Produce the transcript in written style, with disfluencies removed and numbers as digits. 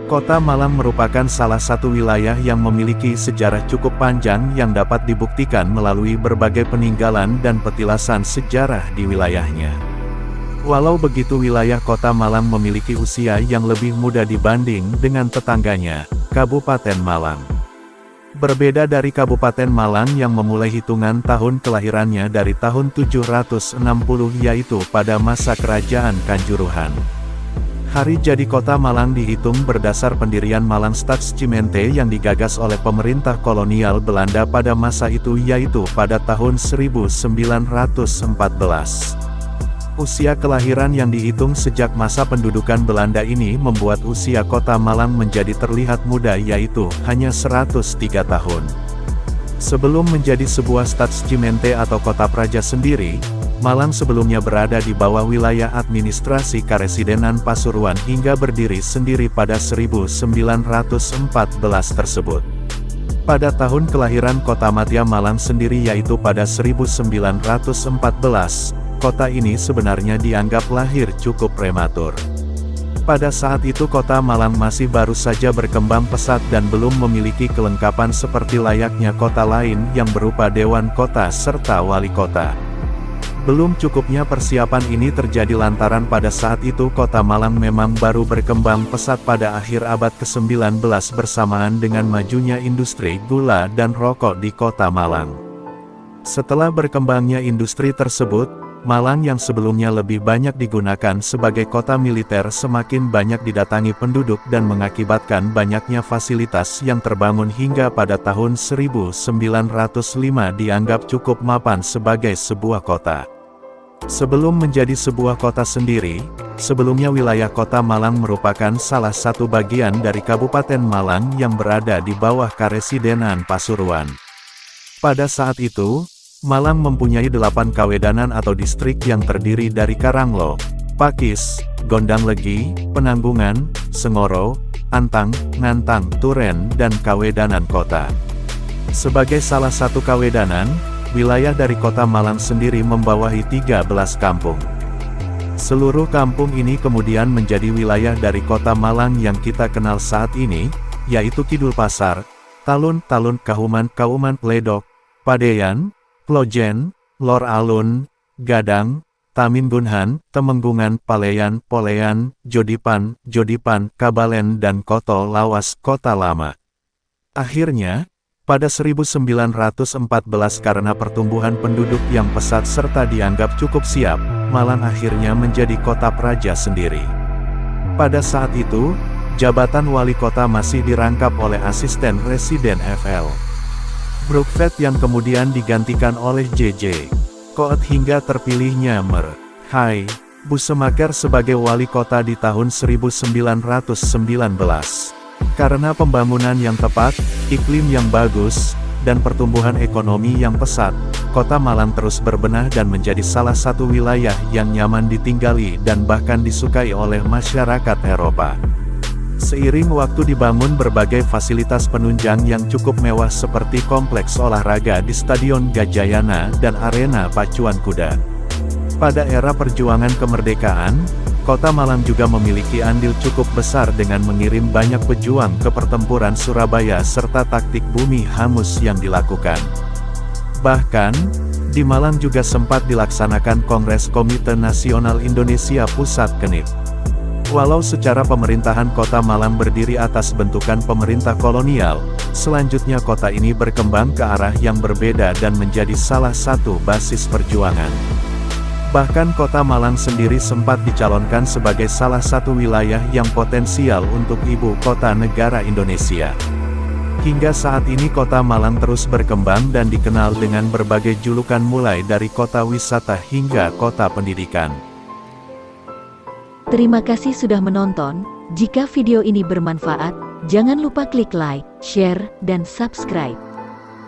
Kota Malang merupakan salah satu wilayah yang memiliki sejarah cukup panjang yang dapat dibuktikan melalui berbagai peninggalan dan petilasan sejarah di wilayahnya. Walau begitu, wilayah Kota Malang memiliki usia yang lebih muda dibanding dengan tetangganya, Kabupaten Malang. Berbeda dari Kabupaten Malang yang memulai hitungan tahun kelahirannya dari tahun 760 yaitu pada masa Kerajaan Kanjuruhan. Hari jadi Kota Malang dihitung berdasar pendirian Malang Stadsgemeente yang digagas oleh pemerintah kolonial Belanda pada masa itu yaitu pada tahun 1914. Usia kelahiran yang dihitung sejak masa pendudukan Belanda ini membuat usia Kota Malang menjadi terlihat muda yaitu hanya 103 tahun. Sebelum menjadi sebuah Stadsgemeente atau kota praja sendiri, Malang sebelumnya berada di bawah wilayah administrasi Karesidenan Pasuruan hingga berdiri sendiri pada 1914 tersebut. Pada tahun kelahiran Kota Madya Malang sendiri yaitu pada 1914, kota ini sebenarnya dianggap lahir cukup prematur. Pada saat itu Kota Malang masih baru saja berkembang pesat dan belum memiliki kelengkapan seperti layaknya kota lain yang berupa Dewan Kota serta Wali Kota. Belum cukupnya persiapan ini terjadi lantaran pada saat itu Kota Malang memang baru berkembang pesat pada akhir abad ke-19 bersamaan dengan majunya industri gula dan rokok di Kota Malang. Setelah berkembangnya industri tersebut, Malang yang sebelumnya lebih banyak digunakan sebagai kota militer semakin banyak didatangi penduduk dan mengakibatkan banyaknya fasilitas yang terbangun hingga pada tahun 1905 dianggap cukup mapan sebagai sebuah kota. Sebelum menjadi sebuah kota sendiri, sebelumnya wilayah Kota Malang merupakan salah satu bagian dari Kabupaten Malang yang berada di bawah Karesidenan Pasuruan. Pada saat itu, Malang mempunyai 8 kawedanan atau distrik yang terdiri dari Karanglo, Pakis, Gondanglegi, Penanggungan, Sengoro, Antang, Ngantang, Turen, dan Kawedanan Kota. Sebagai salah satu kawedanan, wilayah dari Kota Malang sendiri membawahi 13 kampung. Seluruh kampung ini kemudian menjadi wilayah dari Kota Malang yang kita kenal saat ini, yaitu Kidul Pasar, Talun, Kauman Pledok, Padeyan, Plojen, Lor Alun, Gadang, Tamingunhan, Temenggungan, Paleyan, Poleyan, Jodipan, Kabalen dan Koto Lawas Kota Lama. Akhirnya, pada 1914 karena pertumbuhan penduduk yang pesat serta dianggap cukup siap, Malang akhirnya menjadi kota praja sendiri. Pada saat itu, jabatan wali kota masih dirangkap oleh asisten residen FL Brookvet yang kemudian digantikan oleh JJ Koet hingga terpilihnya Mer. Hai, Bussemaker sebagai wali kota di tahun 1919. Karena pembangunan yang tepat, iklim yang bagus, dan pertumbuhan ekonomi yang pesat, Kota Malang terus berbenah dan menjadi salah satu wilayah yang nyaman ditinggali dan bahkan disukai oleh masyarakat Eropa. Seiring waktu dibangun berbagai fasilitas penunjang yang cukup mewah seperti kompleks olahraga di Stadion Gajayana dan arena pacuan kuda. Pada era perjuangan kemerdekaan, Kota Malang juga memiliki andil cukup besar dengan mengirim banyak pejuang ke pertempuran Surabaya serta taktik bumi hangus yang dilakukan. Bahkan, di Malang juga sempat dilaksanakan Kongres Komite Nasional Indonesia Pusat KNIP. Walau secara pemerintahan Kota Malang berdiri atas bentukan pemerintah kolonial, selanjutnya kota ini berkembang ke arah yang berbeda dan menjadi salah satu basis perjuangan. Bahkan Kota Malang sendiri sempat dicalonkan sebagai salah satu wilayah yang potensial untuk ibu kota negara Indonesia. Hingga saat ini Kota Malang terus berkembang dan dikenal dengan berbagai julukan mulai dari kota wisata hingga kota pendidikan. Terima kasih sudah menonton. Jika video ini bermanfaat, jangan lupa klik like, share, dan subscribe.